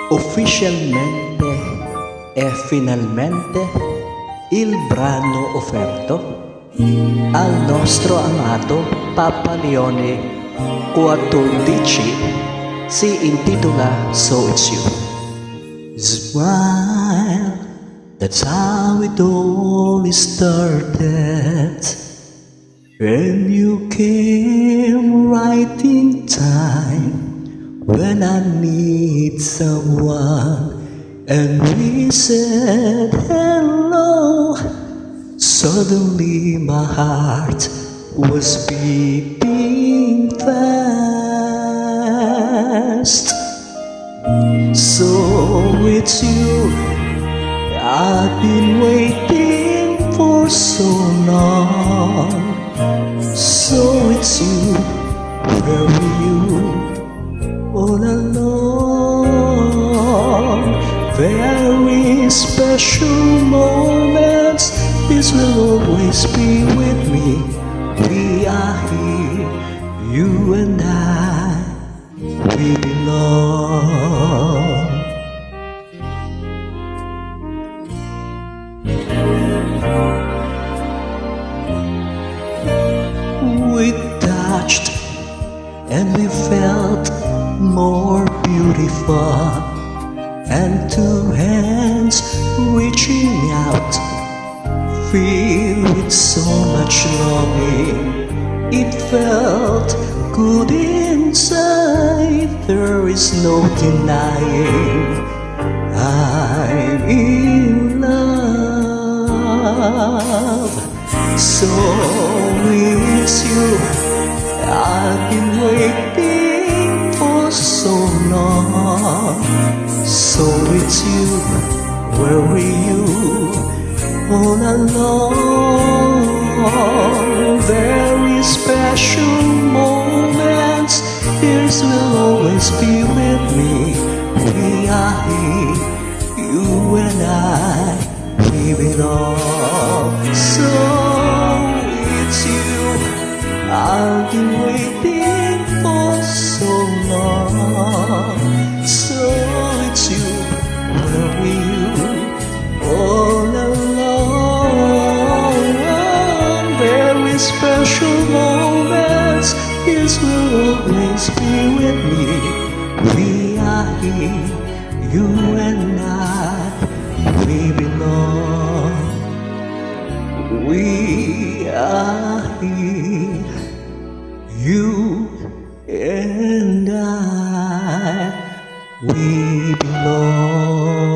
Ufficialmente e finalmente il brano offerto al nostro amato Papa Leone XIV si intitola So It's You. Smile, that's how it all started. And you came right in time when I need someone, and we said hello. Suddenly my heart was beating fast. So it's you I've been waiting for so long. So it's you, where were you all along? Very special moments, this will always be with me. We are here, you and I, we belong. We touched and we felt more beautiful, and two hands reaching out, filled with so much longing. It felt good inside, there is no denying I'm in love. So it's you I've been waiting for so long. So it's you, where were you all along? Very special moments, this will always be with me. We are here, you and I, we belong. So it's you I've been waiting for so long. So it's you, where were you all along? Very special moments, this will always be with me. We are here, you and I, we belong. We are here, you and I, we belong.